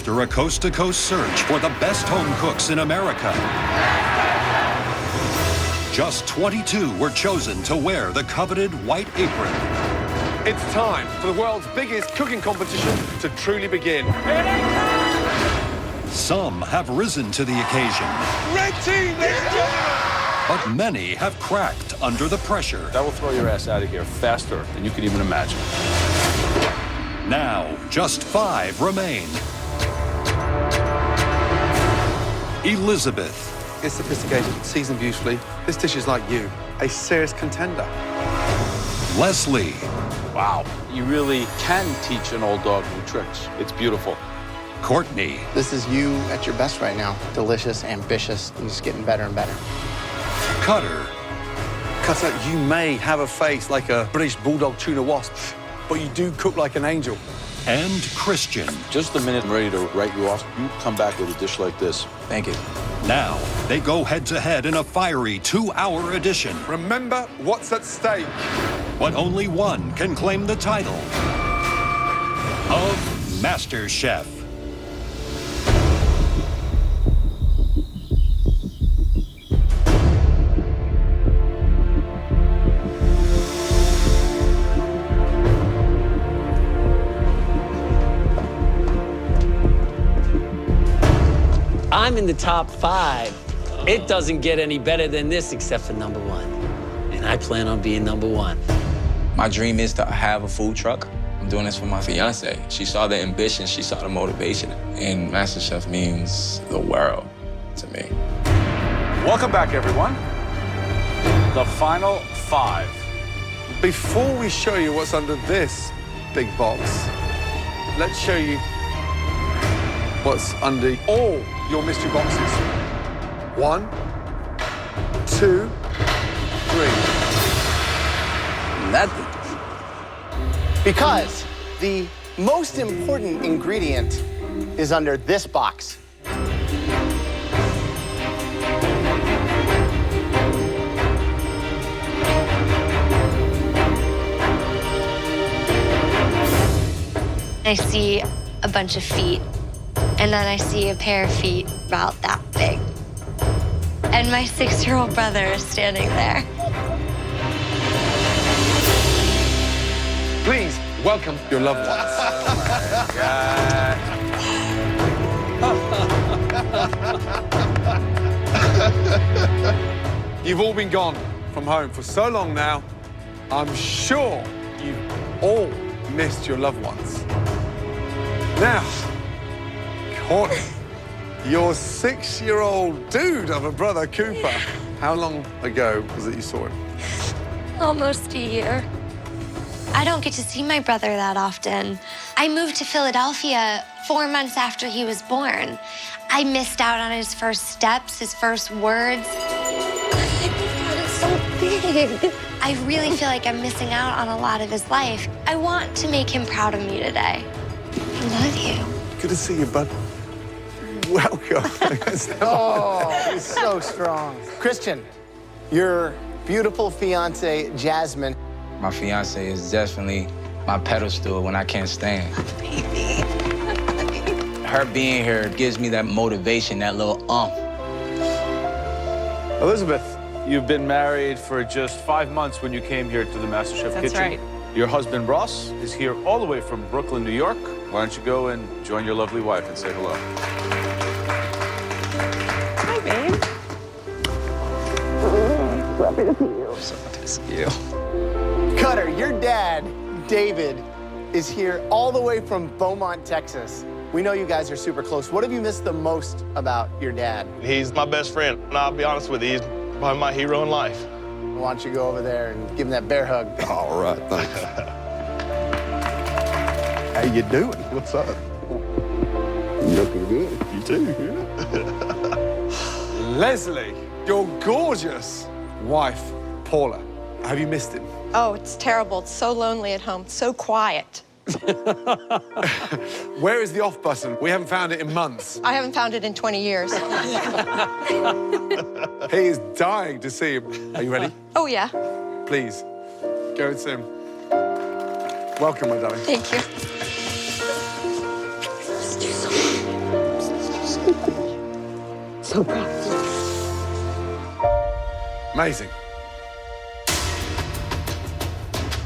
after a coast-to-coast search for the best home cooks in America, just 22 were chosen to wear the coveted white apron. It's time for the world's biggest cooking competition to truly begin. Some have risen to the occasion. Red team, let's go! But many have cracked under the pressure. That will throw your ass out of here faster than you could even imagine. Now, just 5 remain. Elizabeth. It's sophisticated, seasoned beautifully. This dish is like you, a serious contender. Leslie. Wow. You really can teach an old dog new tricks. It's beautiful. Courtney. This is you at your best right now. Delicious, ambitious, and just getting better and better. Cutter. Cutter, you may have a face like a British bulldog tuna wasp, but you do cook like an angel. And Christian. Just the minute I'm ready to write you off, you come back with a dish like this. Thank you. Now, they go head-to-head in a fiery 2-hour edition. Remember what's at stake. But only one can claim the title of Masterchef. I'm in the top 5. It doesn't get any better than this except for number 1. And I plan on being number 1. My dream is to have a food truck. I'm doing this for my fiance. She saw the ambition, she saw the motivation. And MasterChef means the world to me. Welcome back, everyone. The final 5. Before we show you what's under this big box, let's show you what's under all your mystery boxes. 1, 2, 3. Nothing. Because the most important ingredient is under this box. I see a bunch of feet, and then I see a pair of feet about that big. And my 6-year-old brother is standing there. Please welcome your loved ones. You've all been gone from home for so long now. I'm sure you've all missed your loved ones. Now, Courtney, your 6-year-old dude of a brother, Cooper. How long ago was it you saw him? Almost a year. I don't get to see my brother that often. I moved to Philadelphia 4 months after he was born. I missed out on his first steps, his first words. It's so big. I really feel like I'm missing out on a lot of his life. I want to make him proud of me today. I love you. Good to see you, bud. Welcome. Oh, he's so strong. Christian, your beautiful fiance, Jasmine. My fiance is definitely my pedestal when I can't stand. Her being here gives me that motivation, that little Elizabeth. You've been married for just 5 months when you came here to the MasterChef kitchen. That's right. Your husband, Ross, is here all the way from Brooklyn, New York. Why don't you go and join your lovely wife and say hello? Hi, babe. Happy to see you. Cutter, your dad, David, is here all the way from Beaumont, Texas. We know you guys are super close. What have you missed the most about your dad? He's my best friend, and I'll be honest with you, he's probably my hero in life. Why don't you go over there and give him that bear hug? All right, thanks. How you doing? What's up? Looking good. You too. Leslie, your gorgeous wife, Paula. Have you missed him? Oh, it's terrible. It's so lonely at home. It's so quiet. Where is the off button? We haven't found it in months. I haven't found it in 20 years. He is dying to see him. Are you ready? Oh, yeah. Please, go and see him. Welcome, my darling. Thank you. so proud of you. Amazing.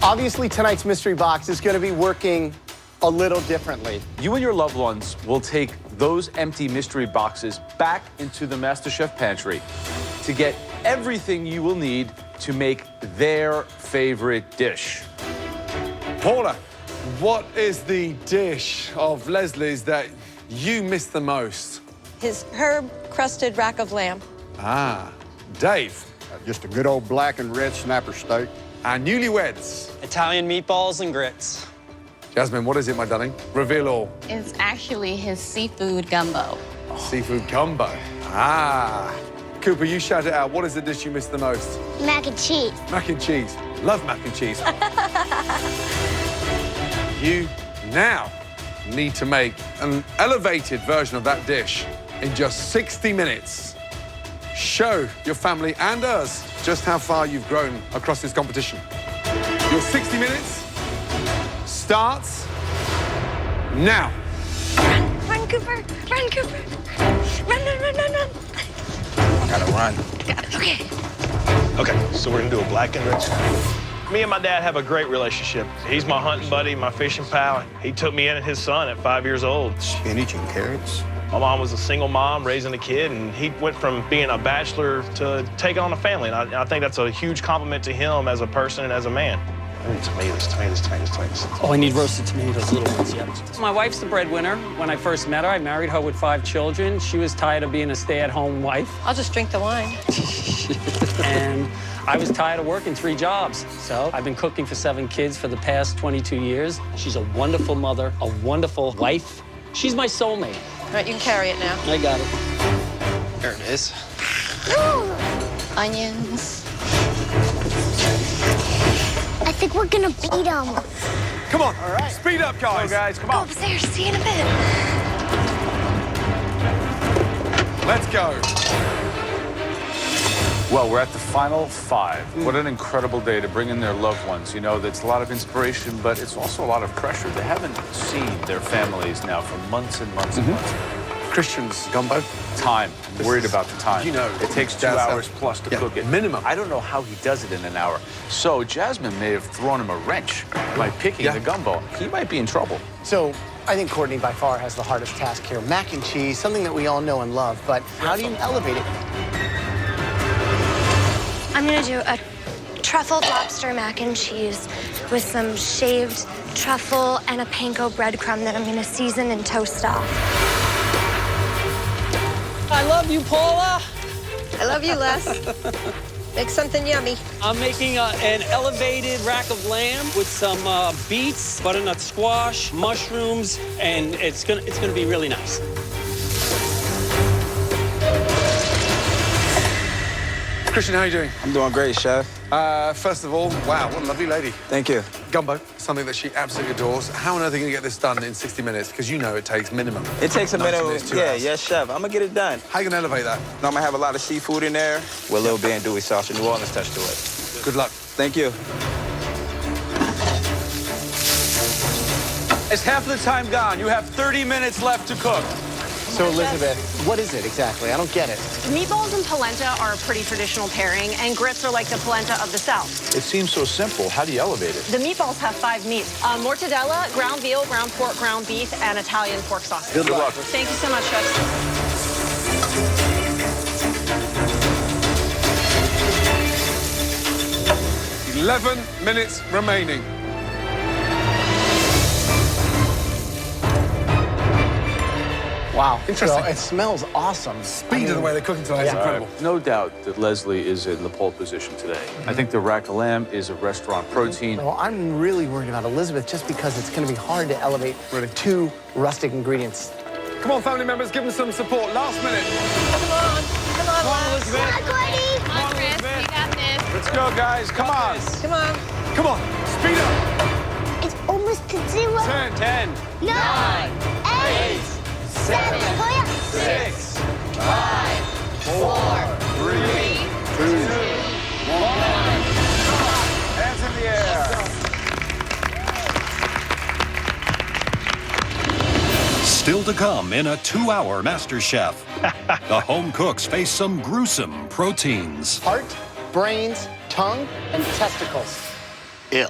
Obviously, tonight's mystery box is going to be working a little differently. You and your loved ones will take those empty mystery boxes back into the Masterchef pantry to get everything you will need to make their favorite dish. Paula, what is the dish of Leslie's that you miss the most? His herb-crusted rack of lamb. Ah, Dave. Just a good old black and red snapper steak. Our newlyweds. Italian meatballs and grits. Jasmine, what is it, my darling? Reveal all. It's actually his seafood gumbo. Seafood gumbo. Ah. Cooper, you shout it out. What is the dish you miss the most? Mac and cheese. Mac and cheese. Love mac and cheese. You now need to make an elevated version of that dish in just 60 minutes. Show your family and us just how far you've grown across this competition. Your 60 minutes starts now. Run, Cooper. Run, Cooper. Run. I gotta run. Got it. Okay. Okay, so we're gonna do a black and rich. Me and my dad have a great relationship. He's my hunting buddy, my fishing pal. He took me in and his son at 5 years old. Spinach and carrots. My mom was a single mom raising a kid, and he went from being a bachelor to taking on a family. And I think that's a huge compliment to him as a person and as a man. I need tomatoes. Oh, I need roasted tomatoes, little ones, yeah. My wife's the breadwinner. When I first met her, I married her with 5 children. She was tired of being a stay-at-home wife. I'll just drink the wine. And I was tired of working 3 jobs. So I've been cooking for 7 kids for the past 22 years. She's a wonderful mother, a wonderful wife. She's my soulmate. All right, you can carry it now. I got it. There it is. Onions. I think we're gonna beat them. Come on. All right. Speed up, guys. Go, guys, come Go on. upstairs. See you in a bit. Let's go. Well, we're at the final 5. What an incredible day to bring in their loved ones. You know, that's a lot of inspiration, but it's also a lot of pressure. They haven't seen their families now for months and months and months. Christian's gumbo. Time. I'm worried about the time. You know, it takes 2 hours plus to cook it. Minimum. I don't know how he does it in an hour. So Jasmine may have thrown him a wrench by picking the gumbo. He might be in trouble. So I think Courtney by far has the hardest task here. Mac and cheese, something that we all know and love, but how do you elevate it? I'm gonna do a truffled lobster mac and cheese with some shaved truffle and a panko breadcrumb that I'm gonna season and toast off. I love you, Paula. I love you, Les. Make something yummy. I'm making an elevated rack of lamb with some beets, butternut squash, mushrooms, and it's gonna be really nice. Christian, how are you doing? I'm doing great, chef. First of all, wow, what a lovely lady. Thank you. Gumbo, something that she absolutely adores. How on earth are you going to get this done in 60 minutes? Because you know it takes minimum. It takes a 90 minute. minutes, 2 Yeah, hours. yes, chef. I'm gonna get it done. How are you going to elevate that? I'm gonna have a lot of seafood in there with a little bit andouille sauce, a New Orleans touch to it. Good luck. Thank you. It's half the time gone. You have 30 minutes left to cook. So, Elizabeth, what is it exactly? I don't get it. Meatballs and polenta are a pretty traditional pairing, and grits are like the polenta of the South. It seems so simple. How do you elevate it? The meatballs have 5 meats. Mortadella, ground veal, ground pork, ground beef, and Italian pork sausage. Good luck. Thank you so much, chefs. 11 minutes remaining. Wow. Interesting. So it smells awesome. Speed of the way they're cooking tonight is incredible. No doubt that Leslie is in the pole position today. I think the rack of lamb is a restaurant protein. Well, I'm really worried about Elizabeth just because it's going to be hard to elevate 2 rustic ingredients. Come on, family members, give them some support. Last minute. Come on, Elizabeth. Come on, Courtney. Come on, Chris. We got this. Let's go, guys. Come on. Come on. Come on, speed up. It's almost to 0. 10, 9, 8, 7. Hurry up. 6, 5, 4, 3, 2, 1. Hands in the air. Still to come in a 2-hour Masterchef. The home cooks face some gruesome proteins. Heart, brains, tongue, and testicles. Ew.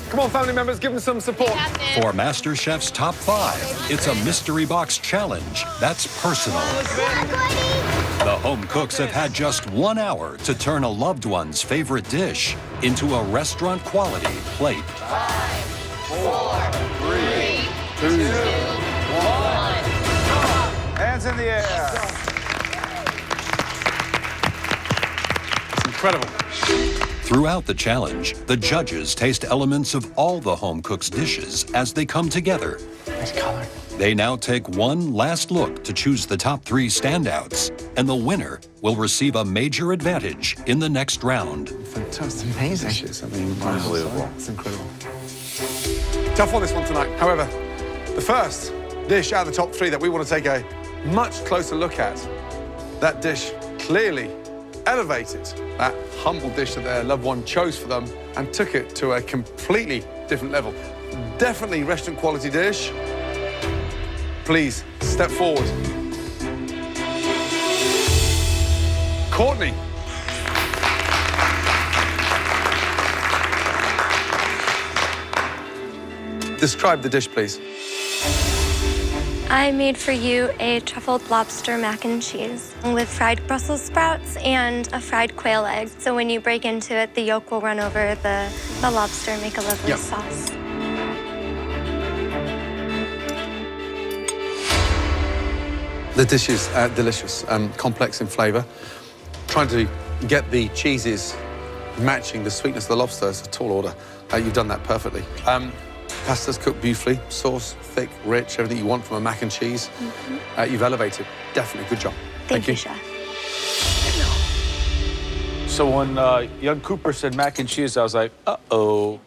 Come on, family members, give them some support. For MasterChef's top 5, it's a mystery box challenge that's personal. The home cooks have had just 1 hour to turn a loved one's favorite dish into a restaurant-quality plate. 5, 4, 3, 2, 1. Hands in the air. It's incredible. Throughout the challenge, the judges taste elements of all the home cooks' dishes as they come together. Nice color. They now take one last look to choose the top 3 standouts, and the winner will receive a major advantage in the next round. Fantastic. Amazing. I mean, unbelievable. It's incredible. Tough on this one tonight. However, the first dish out of the top 3 that we want to take a much closer look at, that dish clearly elevated that humble dish that their loved one chose for them and took it to a completely different level. Definitely restaurant quality dish. Please, step forward. Courtney. Describe the dish, please. I made for you a truffled lobster mac and cheese with fried Brussels sprouts and a fried quail egg. So when you break into it, the yolk will run over the lobster and make a lovely sauce. The dish is delicious, complex in flavor. Trying to get the cheeses matching the sweetness of the lobster is a tall order. You've done that perfectly. Pasta's cooked beautifully, sauce, thick, rich, everything you want from a mac and cheese. You've elevated. Definitely, good job. Thank you, Chef. So when young Cooper said mac and cheese, I was like, uh-oh.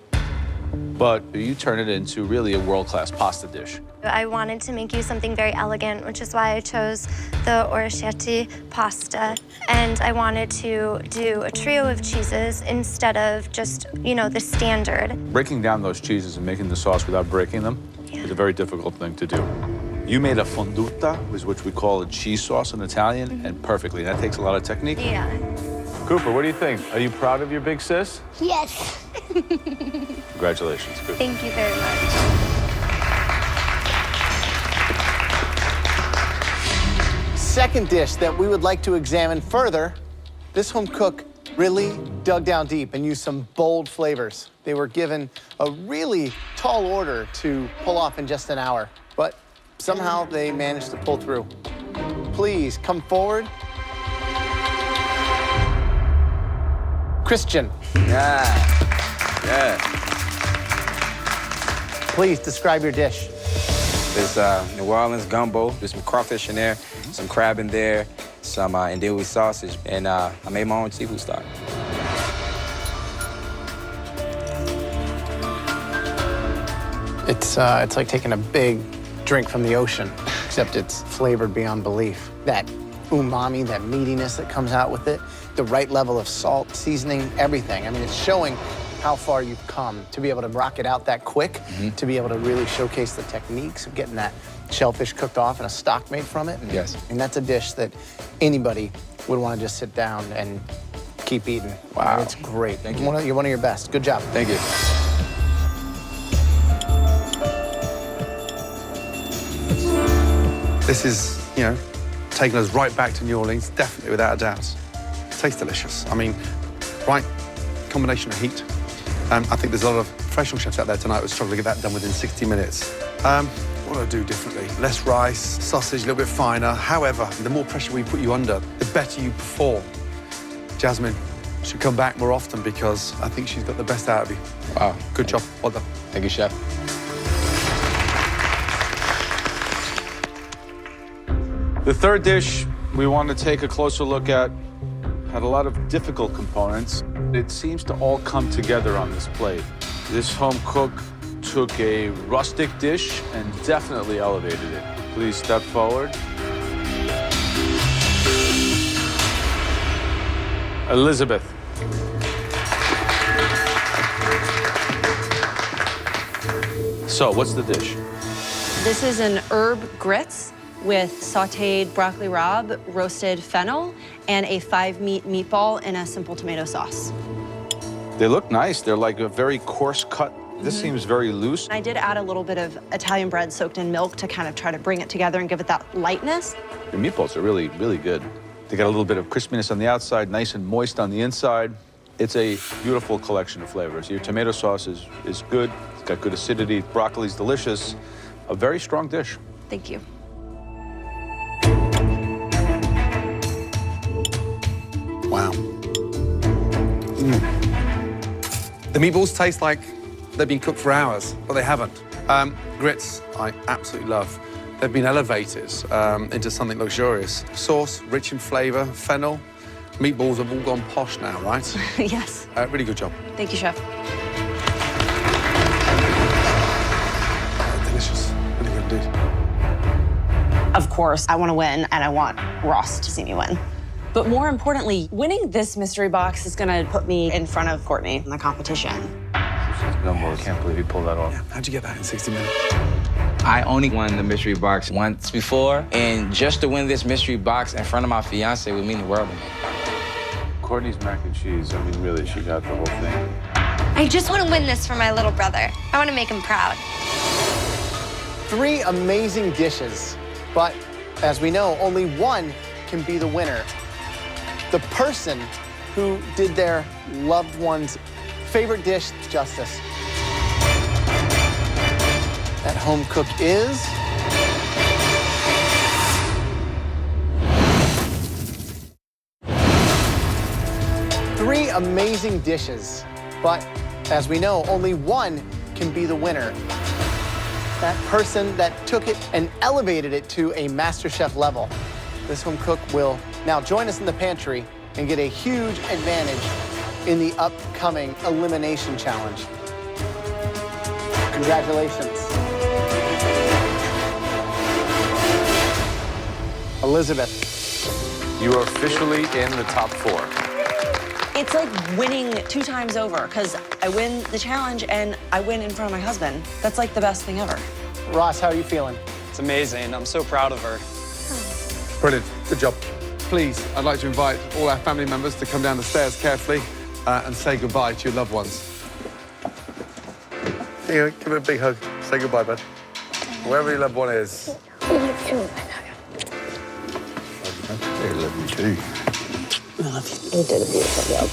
But you turn it into really a world-class pasta dish. I wanted to make you something very elegant, which is why I chose the orecchiette pasta. And I wanted to do a trio of cheeses instead of just, you know, the standard. Breaking down those cheeses and making the sauce without breaking them is a very difficult thing to do. You made a fonduta, which we call a cheese sauce in Italian, and perfectly. That takes a lot of technique. Yeah. Cooper, what do you think? Are you proud of your big sis? Yes. Congratulations, Cooper. Thank you very much. Second dish that we would like to examine further, this home cook really dug down deep and used some bold flavors. They were given a really tall order to pull off in just an hour, but somehow they managed to pull through. Please come forward. Christian. Yeah. Please describe your dish. There's New Orleans gumbo. There's some crawfish in there, some crab in there, some andouille sausage, and I made my own seafood stock. It's like taking a big drink from the ocean, except it's flavored beyond belief. That umami, that meatiness that comes out with it, the right level of salt, seasoning, everything. I mean, it's showing how far you've come to be able to rock it out that quick, to be able to really showcase the techniques of getting that shellfish cooked off and a stock made from it. And, yes. And that's a dish that anybody would want to just sit down and keep eating. Wow. I mean, it's great. Thank you. You're one of your best. Good job. Thank you. This is, you know, taking us right back to New Orleans, definitely, without a doubt. It tastes delicious. I mean, right combination of heat. I think there's a lot of professional chefs out there tonight who struggle to get that done within 60 minutes. What do I do differently? Less rice, sausage, a little bit finer. However, the more pressure we put you under, the better you perform. Jasmine should come back more often because I think she's got the best out of you. Wow. Good job. Well done. Thank you, Chef. The third dish we want to take a closer look at had a lot of difficult components. It seems to all come together on this plate. This home cook took a rustic dish and definitely elevated it. Please step forward. Elizabeth. So, what's the dish? This is an herb grits with sautéed broccoli rabe, roasted fennel, and a 5-meat meatball in a simple tomato sauce. They look nice. They're like a very coarse cut. This seems very loose. I did add a little bit of Italian bread soaked in milk to kind of try to bring it together and give it that lightness. The meatballs are really, really good. They got a little bit of crispiness on the outside, nice and moist on the inside. It's a beautiful collection of flavors. Your tomato sauce is good. It's got good acidity. Broccoli's delicious. A very strong dish. Thank you. Wow. The meatballs taste like they've been cooked for hours, but they haven't. Grits, I absolutely love. They've been elevated into something luxurious. Sauce, rich in flavor, fennel. Meatballs have all gone posh now, right? Yes. Really good job. Thank you, Chef. Delicious. Really good indeed. Of course, I want to win, and I want Ross to see me win. But more importantly, winning this mystery box is going to put me in front of Courtney in the competition. I can't believe you pulled that off. Yeah, how'd you get that in 60 minutes? I only won the mystery box once before, and just to win this mystery box in front of my fiance would mean the world to me. Courtney's mac and cheese, I mean, really, she got the whole thing. I just want to win this for my little brother. I want to make him proud. 3 amazing dishes, but as we know, only one can be the winner. The person who did their loved one's favorite dish justice. That home cook is... Three amazing dishes, but as we know, only one can be the winner. That person that took it and elevated it to a Masterchef level. This home cook will now join us in the pantry and get a huge advantage in the upcoming elimination challenge. Congratulations. Elizabeth. You are officially in the top 4. It's like winning 2 times over, because I win the challenge and I win in front of my husband. That's like the best thing ever. Ross, how are you feeling? It's amazing. I'm so proud of her. Brilliant. Good job. Please, I'd like to invite all our family members to come down the stairs carefully and say goodbye to your loved ones. Here, give it a big hug. Say goodbye, bud. Wherever your loved one is. I love you too. I love you. You did a beautiful job.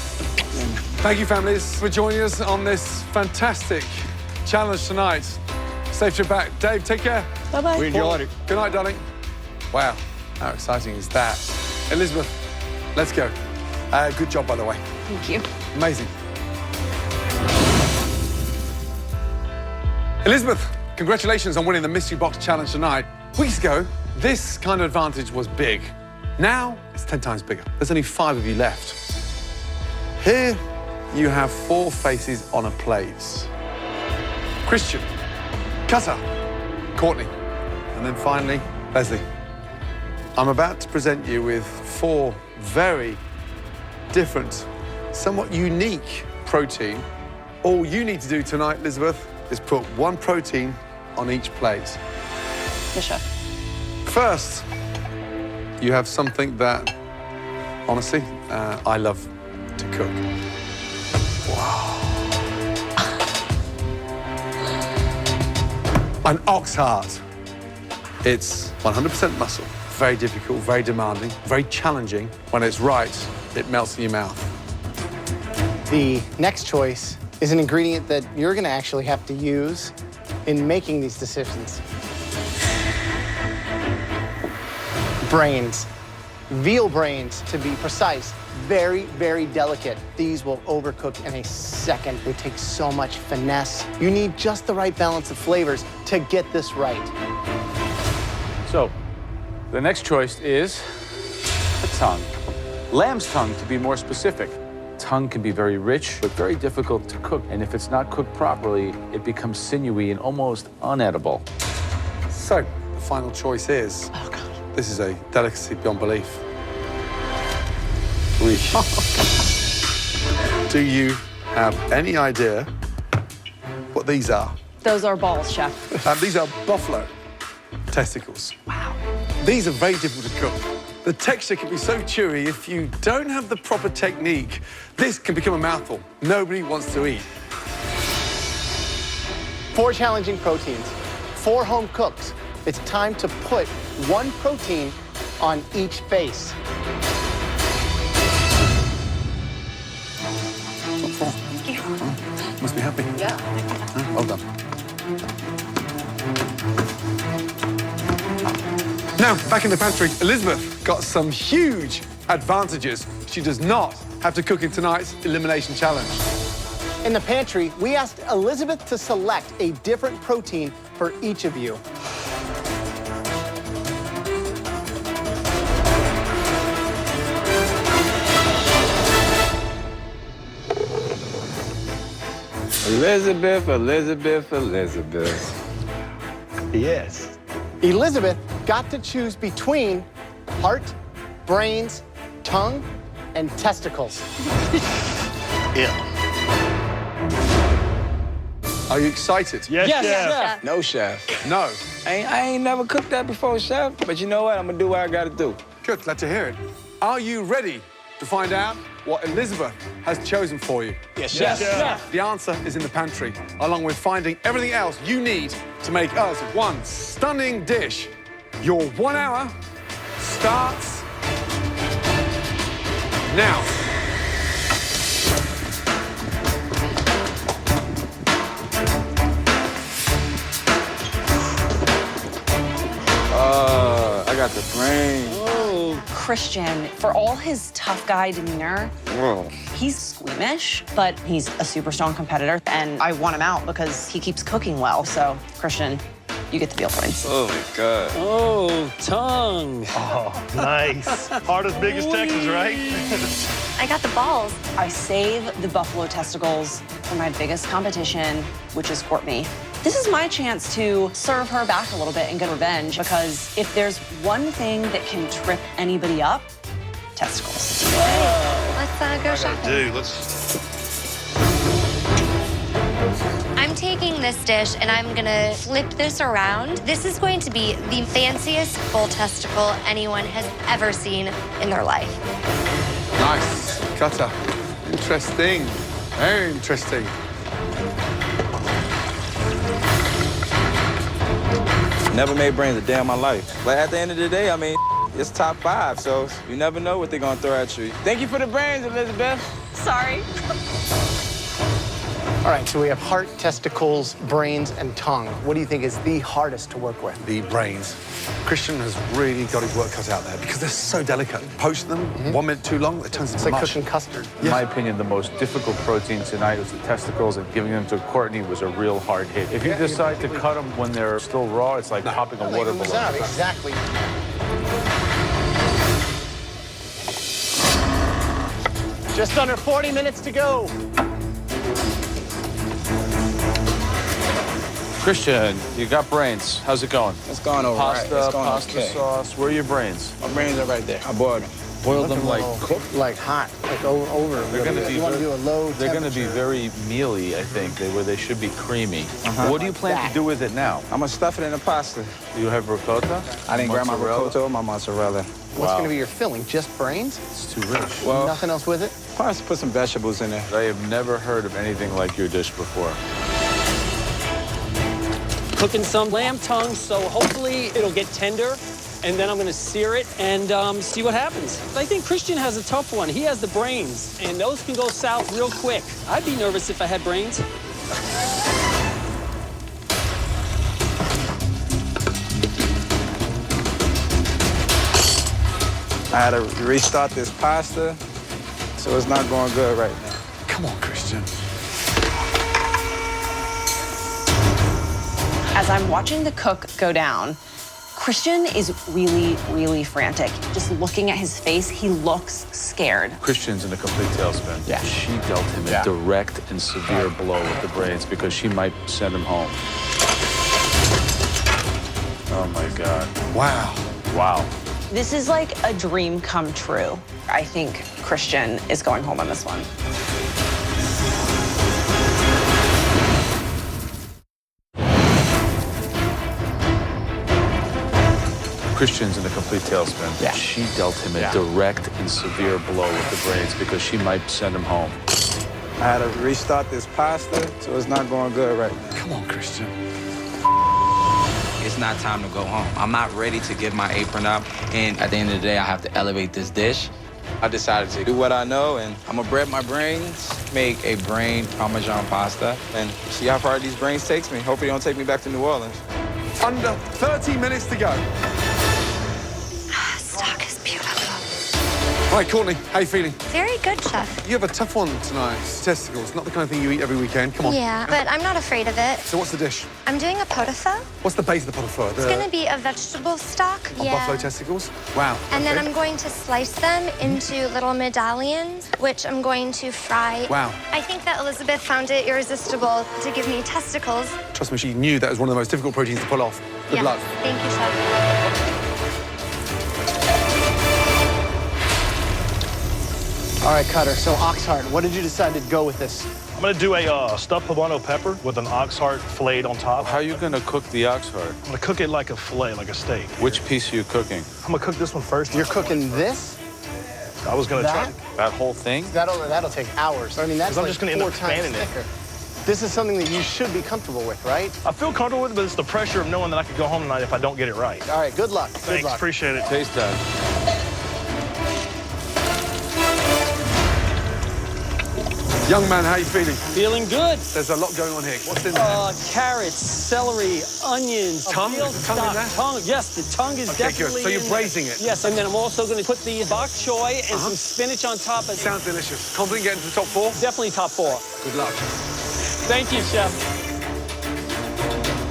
Thank you, families, for joining us on this fantastic challenge tonight. Safe trip back. Dave, take care. Bye-bye. We enjoyed it. Good night, darling. Wow, how exciting is that? Elizabeth, let's go. Good job, by the way. Thank you. Amazing. Elizabeth, congratulations on winning the Mystery Box Challenge tonight. Weeks ago, this kind of advantage was big. Now, it's 10 times bigger. There's only 5 of you left. Here, you have 4 faces on a plate. Christian, Cutter, Courtney, and then finally, Leslie. I'm about to present you with 4 very different, somewhat unique protein. All you need to do tonight, Elizabeth, is put 1 protein on each plate. Yes, Chef. First, you have something that, honestly, I love to cook. Wow. An ox heart. It's 100% muscle. Very difficult, very demanding, very challenging. When it's right, it melts in your mouth. The next choice is an ingredient that you're going to actually have to use in making these decisions. Brains. Veal brains, to be precise. Very, very delicate. These will overcook in a second. They take so much finesse. You need just the right balance of flavors to get this right. So, the next choice is the tongue. Lamb's tongue, to be more specific. Tongue can be very rich, but very difficult to cook. And if it's not cooked properly, it becomes sinewy and almost unedible. So, the final choice is... Oh, God. This is a delicacy beyond belief. Do you have any idea what these are? Those are balls, Chef. These are buffalo testicles. Wow. These are very difficult to cook. The texture can be so chewy, if you don't have the proper technique, this can become a mouthful nobody wants to eat. 4 challenging proteins, 4 home cooks. It's time to put 1 protein on each face. Must be happy. Yeah. Well done. Now, back in the pantry, Elizabeth got some huge advantages. She does not have to cook in tonight's elimination challenge. In the pantry, we asked Elizabeth to select a different protein for each of you. Elizabeth, Elizabeth, Elizabeth. Yes. Elizabeth got to choose between heart, brains, tongue, and testicles. Yeah. Are you excited? Yes, Yes, Chef. Chef. No, Chef. No. I ain't never cooked that before, Chef. But you know what? I'm gonna do what I gotta do. Good, glad to hear it. Are you ready to find out what Elizabeth has chosen for you? Yes, Yes, Chef. The answer is in the pantry, along with finding everything else you need to make us one stunning dish. Your 1 hour starts now. I got the brain. Oh, Christian, for all his tough guy demeanor, he's squeamish, but he's a super strong competitor, and I want him out because he keeps cooking well. So, Christian, you get the veal brains. Oh, my God. Oh, tongue. Oh, nice. Heart as big as Texas, right? I got the balls. I save the buffalo testicles for my biggest competition, which is Courtney. This is my chance to serve her back a little bit and get revenge, because if there's one thing that can trip anybody up, testicles. Let's go shopping. I'm taking this dish and I'm gonna flip this around. This is going to be the fanciest bull testicle anyone has ever seen in their life. Nice cutter. Interesting. Very interesting. Never made brains a day in my life. But at the end of the day, I mean, it's top 5, so you never know what they're gonna throw at you. Thank you for the brains, Elizabeth. Sorry. All right, so we have heart, testicles, brains, and tongue. What do you think is the hardest to work with? The brains. Christian has really got his work cut out there because they're so delicate. Poach them 1 minute too long, it turns It's into like mush. cooking custard. In my opinion, the most difficult protein tonight was the testicles, and giving them to Courtney was a real hard hit. If you decide to cut them when they're still raw, it's like popping a water balloon. Exactly. Just under 40 minutes to go. Christian, you got brains. How's it going? It's going all right. Pasta, It's going pasta okay. sauce. Where are your brains? My brains are right there. I boiled them. Boil them like cooked, like hot, like over. They're going to be. You want to do a low. They're going to be very mealy, I think. Where they should be creamy. What do you plan to do with it now? I'm gonna stuff it in the pasta. Do you have ricotta? I didn't grab my Mozzarella? ricotta or my mozzarella. What's going to be your filling? Just brains? It's too rich. Well, Nothing else with it? probably put some vegetables in there. I have never heard of anything like your dish before. Cooking some lamb tongue, so hopefully it'll get tender. And then I'm gonna sear it and see what happens. I think Christian has a tough one. He has the brains, and those can go south real quick. I'd be nervous if I had brains. I had to restart this pasta, so it's not going good right now. Come on, Christian. As I'm watching the cook go down, Christian is really, really frantic. Just looking at his face, he looks scared. Christian's in a complete tailspin. Yeah. She dealt him a direct and severe blow with the brains because she might send him home. Oh, my God. Wow. Wow. This is like a dream come true. I think Christian is going home on this one. Christian's in a complete tailspin. Yeah. She dealt him a direct and severe blow with the brains because she might send him home. I had to restart this pasta, so it's not going good right now. Come on, Christian. It's not time to go home. I'm not ready to give my apron up, and at the end of the day, I have to elevate this dish. I decided to do what I know, and I'm gonna bread my brains, make a brain Parmesan pasta, and see how far these brains takes me. Hope it don't take me back to New Orleans. Under 30 minutes to go. Stock is beautiful. All right, Courtney, how you feeling? Very good, Chef. You have a tough one tonight. Testicles, not the kind of thing you eat every weekend. Come on. Yeah, but I'm not afraid of it. So what's the dish? I'm doing a pot-au-feu. What's the base of the pot au feu? It's gonna be a vegetable stock. Buffalo testicles? Wow. And then okay. I'm going to slice them into little medallions, which I'm going to fry. Wow. I think that Elizabeth found it irresistible to give me testicles. Trust me, she knew that was one of the most difficult proteins to pull off. Good luck. Thank you, Chef. All right, Cutter, so ox heart, what did you decide to go with this? I'm gonna do a stuffed poblano pepper with an ox heart filleted on top. How are you gonna cook the ox heart? I'm gonna cook it like a fillet, like a steak. Which piece are you cooking? I'm gonna cook this one first. You're cooking this? I was gonna try. That whole thing? That'll take hours. I mean, that's I'm like just gonna end 4 up times fanning it. thicker. This is something that you should be comfortable with, right? I feel comfortable with it, but it's the pressure of knowing that I could go home tonight if I don't get it right. All right, good luck. Thanks, Good luck. appreciate it. Taste that. Young man, how you feeling? Feeling good. There's a lot going on here. What's in there? Carrots, celery, onions, Tongue? veal Is the tongue in stock. there? Tongue, yes, the tongue is Okay, good. definitely So you're in there. braising it? Yes, and then I'm also going to put the bok choy and some spinach on top of it. Sounds delicious. Confident getting to the top 4? Definitely top 4. Good luck. Thank you, Chef.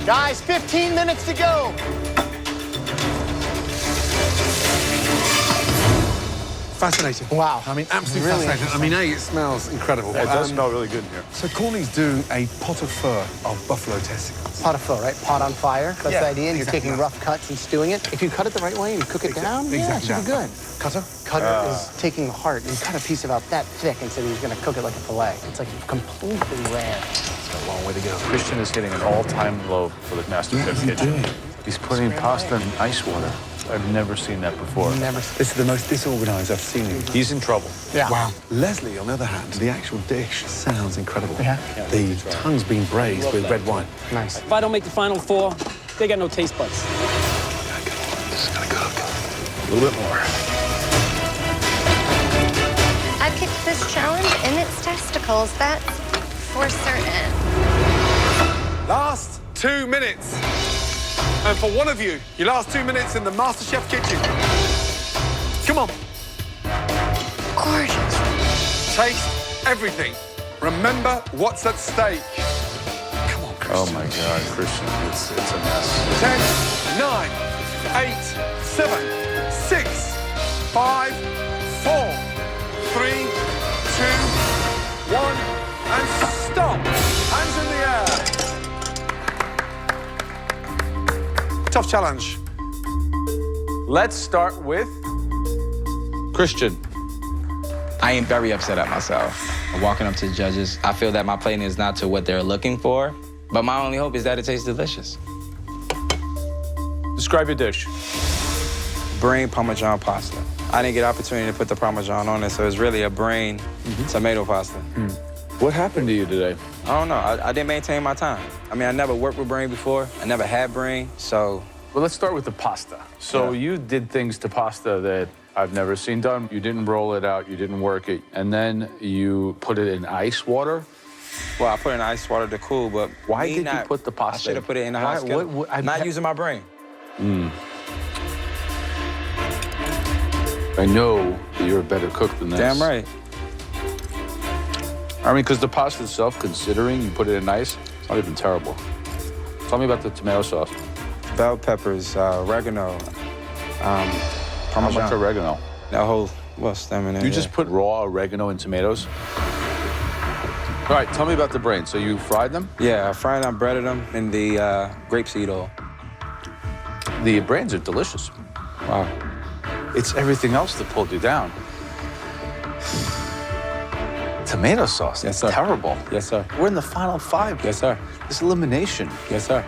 Guys, 15 minutes to go. Fascinating. Wow. I mean, absolutely Really fascinating. I mean, A, it smells incredible. It does smell really good in here. So Courtney's doing a pot au feu of buffalo testicles. Pot au feu, right? Pot on fire. That's Yeah, the idea. And you're exactly taking right. rough cuts and stewing it. If you cut it the right way and cook it down, yeah, it should be good. Cutter? Cutter is taking the heart and cut a piece about that thick and said he was going to cook it like a fillet. It's like completely rare. It's a long way to go. Christian is hitting an all-time low for the Masterchef kitchen. He's putting pasta in ice water. I've never seen that before. Never. This is the most disorganized I've seen him. He's in trouble. Yeah. Wow. Leslie, on the other hand, the actual dish sounds incredible. Yeah. The tongue's been braised with red wine. Nice. If I don't make the final 4, they got no taste buds. This is gonna cook. A little bit more. I picked this challenge in its testicles, that's for certain. Last 2 minutes. And for one of you, your last 2 minutes in the Masterchef kitchen. Come on. Gorgeous. Taste everything. Remember what's at stake. Come on, Christian. Oh my God, Christian, it's a mess. 10, 9, 8, 7, 6, 5, 4, 3, 2, 1, and stop. Hands in the air. Tough challenge. Let's start with Christian. I am very upset at myself. I'm walking up to the judges. I feel that my plating is not to what they're looking for, but my only hope is that it tastes delicious. Describe your dish. Brain Parmesan pasta. I didn't get opportunity to put the Parmesan on it, so it's really a brain tomato pasta. What happened to you today? I don't know. I didn't maintain my time. I mean, I never worked with brain before. I never had brain, so. Well, let's start with the pasta. So you did things to pasta that I've never seen done. You didn't roll it out, you didn't work it, and then you put it in ice water. Well, I put it in ice water to cool, but Why did you put the pasta? I should have put it in the hot skillet. I'm not using my brain. I know that you're a better cook than this. Damn right. I mean, because the pasta itself, considering you put it in ice, it's not even terrible. Tell me about the tomato sauce. Bell peppers, oregano, How Parmesan. much oregano? That whole, stem in there. You just put raw oregano and tomatoes? All right, tell me about the brains. So you fried them? Yeah, I fried them, breaded them in the grapeseed oil. The brains are delicious. Wow. It's everything else that pulled you down. Tomato sauce, Yes, that's sir. terrible. Yes, sir. We're in the final 5. Yes, sir. This elimination. Yes, sir.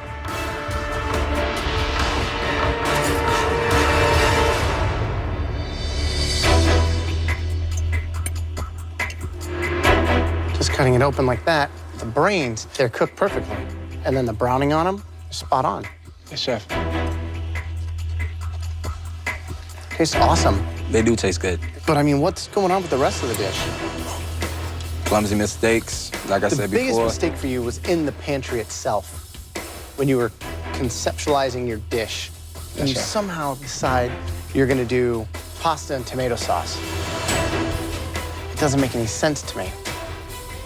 Cutting it open like that, the brains, they're cooked perfectly. And then the browning on them, spot on. Yes, chef. Tastes awesome. They do taste good. But I mean, what's going on with the rest of the dish? Clumsy mistakes, like I said The biggest before. mistake for you was in the pantry itself. When you were conceptualizing your dish, and you somehow decide you're gonna do pasta and tomato sauce. It doesn't make any sense to me.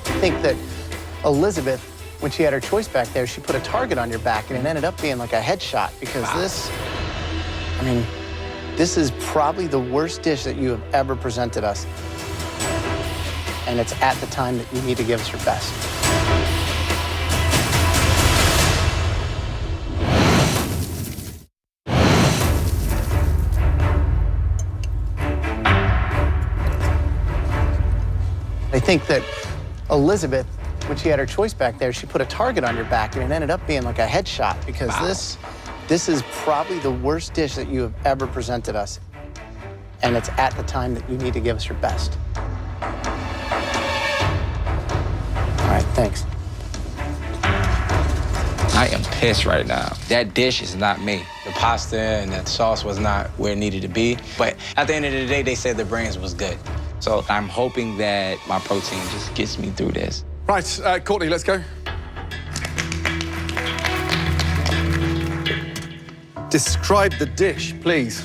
I think that Elizabeth, when she had her choice back there, she put a target on your back, and it ended up being like a headshot because this is probably the worst dish that you have ever presented us. And it's at the time that you need to give us your best. I think that Elizabeth, when she had her choice back there, she put a target on your back, and it ended up being like a headshot because this is probably the worst dish that you have ever presented us. And it's at the time that you need to give us your best. All right, thanks. I am pissed right now. That dish is not me. The pasta and that sauce was not where it needed to be. But at the end of the day, they said the brains was good. So I'm hoping that my protein just gets me through this. Right, Courtney, let's go. Describe the dish, please.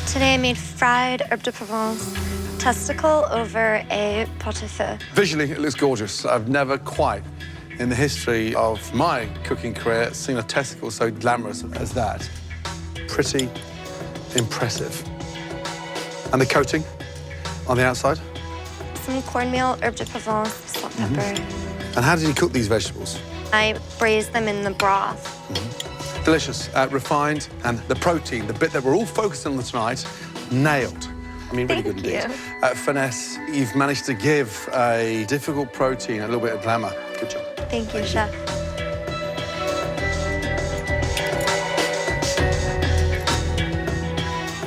Today I made fried herbe de Provence, testicle over a pot au feu. Visually, it looks gorgeous. I've never quite, in the history of my cooking career, seen a testicle so glamorous as that. Pretty impressive. And the coating on the outside? Some cornmeal, herbe de Provence, salt, pepper. And how did you cook these vegetables? I braised them in the broth. Delicious, refined, and the protein, the bit that we're all focused on tonight, nailed. I mean, really good indeed. Finesse, you've managed to give a difficult protein a little bit of glamour. Good job. Thank you, Chef.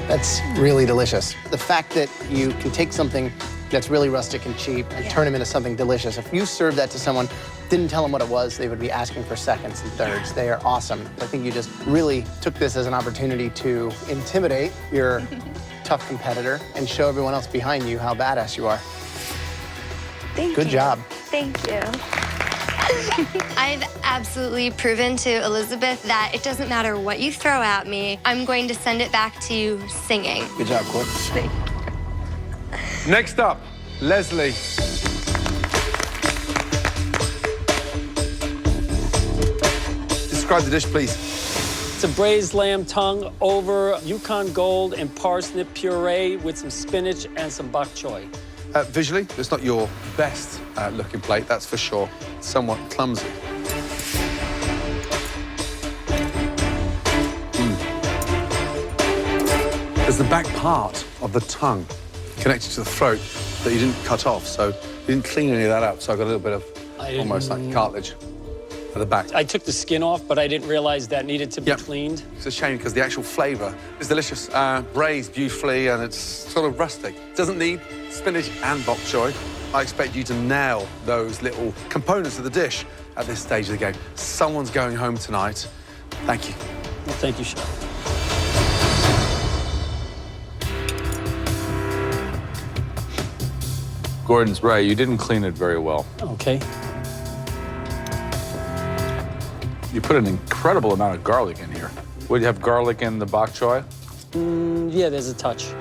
That's really delicious. The fact that you can take something that's really rustic and cheap and turn them into something delicious. If you served that to someone, didn't tell them what it was, they would be asking for seconds and thirds. They are awesome. I think you just really took this as an opportunity to intimidate your tough competitor and show everyone else behind you how badass you are. Thank you. Good job. Thank you. I've absolutely proven to Elizabeth that it doesn't matter what you throw at me, I'm going to send it back to you singing. Good job, Court. Next up, Leslie. Describe the dish, please. It's a braised lamb tongue over Yukon Gold and parsnip puree with some spinach and some bok choy. Visually, it's not your best looking plate, that's for sure. Somewhat clumsy. There's the back part of the tongue connected to the throat that you didn't cut off, so you didn't clean any of that up, so I got a little bit of almost like cartilage at the back. I took the skin off, but I didn't realize that needed to be cleaned. It's a shame because the actual flavour is delicious. Braised beautifully and it's sort of rustic. Doesn't need spinach and bok choy. I expect you to nail those little components of the dish at this stage of the game. Someone's going home tonight. Thank you. Well, thank you, Chef. Gordon's right. You didn't clean it very well. Okay. You put an incredible amount of garlic in here. Would you have garlic in the bok choy? Yeah, there's a touch.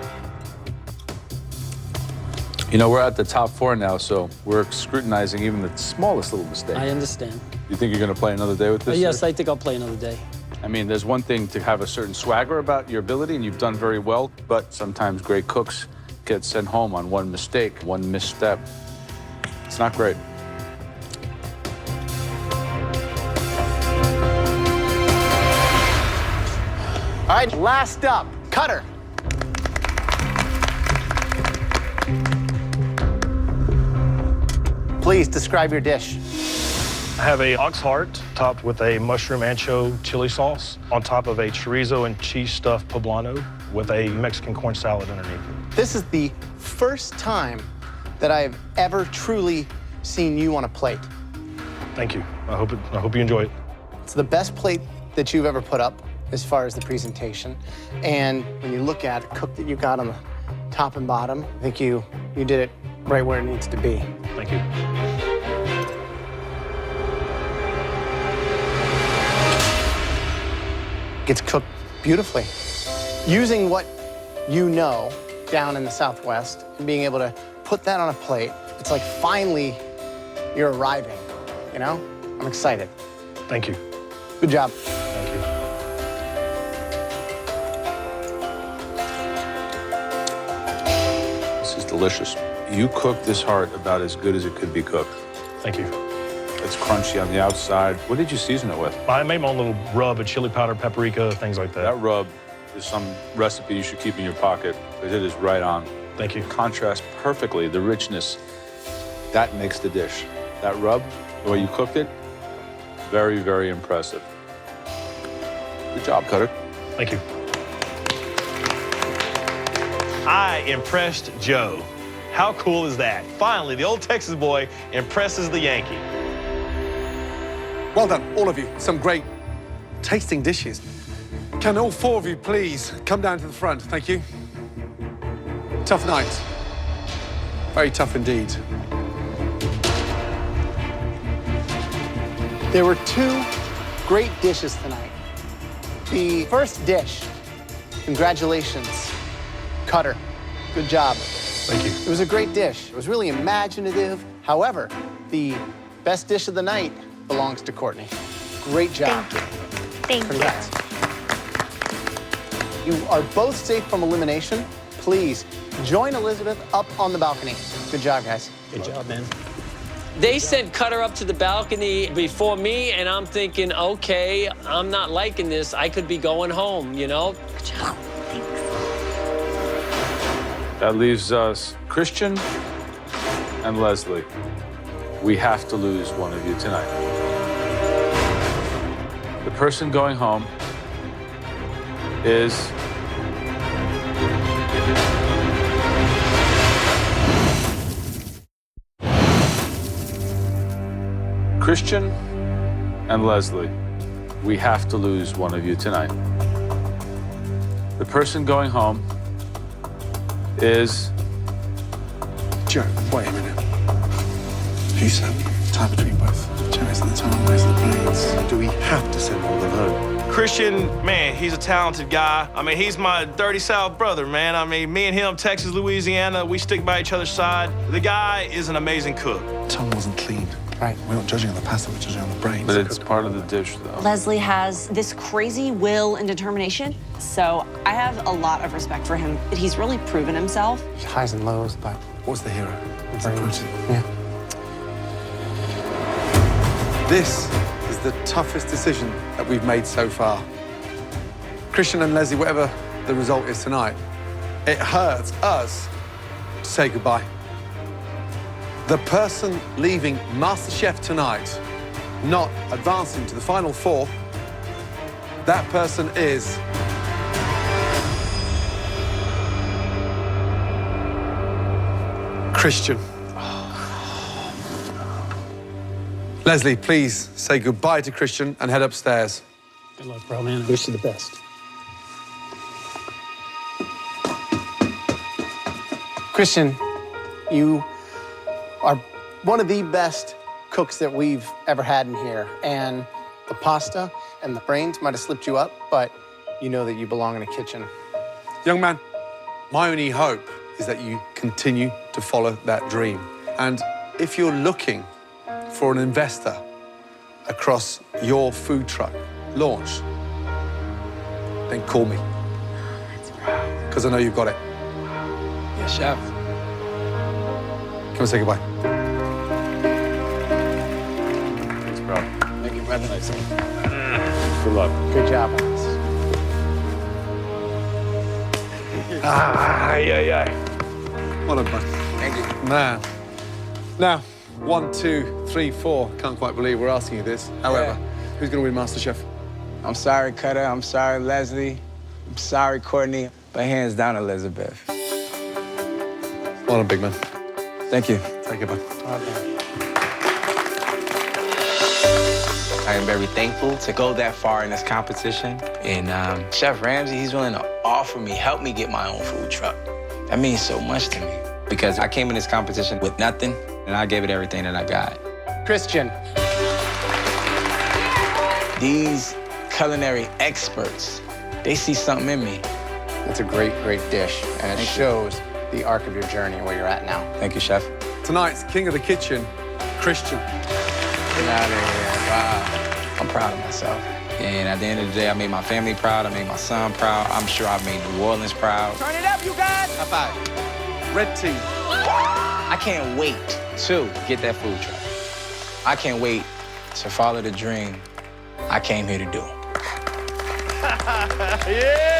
You know, we're at the top 4 now, so we're scrutinizing even the smallest little mistake. I understand. You think you're going to play another day with this? Yes, I think I'll play another day. I mean, there's one thing to have a certain swagger about your ability, and you've done very well, but sometimes great cooks get sent home on one mistake, one misstep. It's not great. All right, last up, Cutter. Please describe your dish. I have a ox heart topped with a mushroom ancho chili sauce on top of a chorizo and cheese stuffed poblano with a Mexican corn salad underneath. This is the first time that I have ever truly seeing you on a plate. Thank you. I hope you enjoy it. It's the best plate that you've ever put up as far as the presentation. And when you look at it, cook that you got on the top and bottom, I think you did it right where it needs to be. Thank you. Gets cooked beautifully. Using what you know down in the Southwest and being able to put that on a plate, it's like finally you're arriving, you know? I'm excited. Thank you. Good job. Thank you. This is delicious. You cooked this heart about as good as it could be cooked. Thank you. It's crunchy on the outside. What did you season it with? I made my own little rub of chili powder, paprika, things like that. That rub is some recipe you should keep in your pocket because it is right on. Thank you. Contrasts perfectly the richness. That makes the dish. That rub, the way you cooked it, very, very impressive. Good job, Cutter. Thank you. I impressed Joe. How cool is that? Finally, the old Texas boy impresses the Yankee. Well done, all of you. Some great tasting dishes. Can all four of you please come down to the front? Thank you. Tough night. Very tough indeed. There were two great dishes tonight. The first dish, congratulations, Cutter. Good job. Thank you. It was a great dish. It was really imaginative. However, the best dish of the night belongs to Courtney. Great job. Thank you. Congrats. You are both safe from elimination. Please join Elizabeth up on the balcony. Good job, guys. Good job, man. They sent Cutter up to the balcony before me, and I'm thinking, okay, I'm not liking this. I could be going home, you know? Good job. Thanks. That leaves us Christian and Leslie. We have to lose one of you tonight. The person going home is Christian and Leslie. We have to lose one of you tonight. The person going home is Joe, wait a minute. Who said time between both cherries and the time, where's the brains? Do we have to send all of them home? Christian, man, he's a talented guy. I mean, he's my dirty South brother, man. I mean, me and him, Texas, Louisiana, we stick by each other's side. The guy is an amazing cook. Tongue wasn't clean. Right. We're not judging on the pasta, we're judging on the brains. But it's part of the dish, though. Leslie has this crazy will and determination, so I have a lot of respect for him. He's really proven himself. Highs and lows, but What's the hero? It's the brains. protein. Yeah. This is the toughest decision that we've made so far. Christian and Leslie, whatever the result is tonight, it hurts us to say goodbye. The person leaving MasterChef tonight, not advancing to the final four, that person is Christian. Leslie, please say goodbye to Christian and head upstairs. Good luck, bro, man. I wish you the best. Christian, you are one of the best cooks that we've ever had in here. And the pasta and the brains might have slipped you up, but you know that you belong in a kitchen. Young man, my only hope is that you continue to follow that dream. And if you're looking for an investor across your food truck launch, then call me. Because I know you've got it. Yes, chef. Come and say goodbye. Thanks, bro. Thank you, brother. Good luck. Good job on this. Well done, bud. Thank you. Man. Now, 1, 2, 3, 4. Can't quite believe we're asking you this. However, who's going to win MasterChef? I'm sorry, Cutter. I'm sorry, Leslie. I'm sorry, Courtney. But hands down, Elizabeth. Well done, big man. Thank you. Take it, bud. Well done. I am very thankful to go that far in this competition. And Chef Ramsay, he's willing to offer me, help me get my own food truck. That means so much to me because I came in this competition with nothing and I gave it everything that I got. Christian. These culinary experts, they see something in me. It's a great, great dish, and it shows the arc of your journey where you're at now. Thank you, Chef. Tonight's king of the kitchen, Christian. Get out of here. Wow. I'm proud of myself. And at the end of the day, I made my family proud. I made my son proud. I'm sure I made New Orleans proud. Turn it up, you guys. High five. Red team. I can't wait to get that food truck. I can't wait to follow the dream I came here to do. Yeah!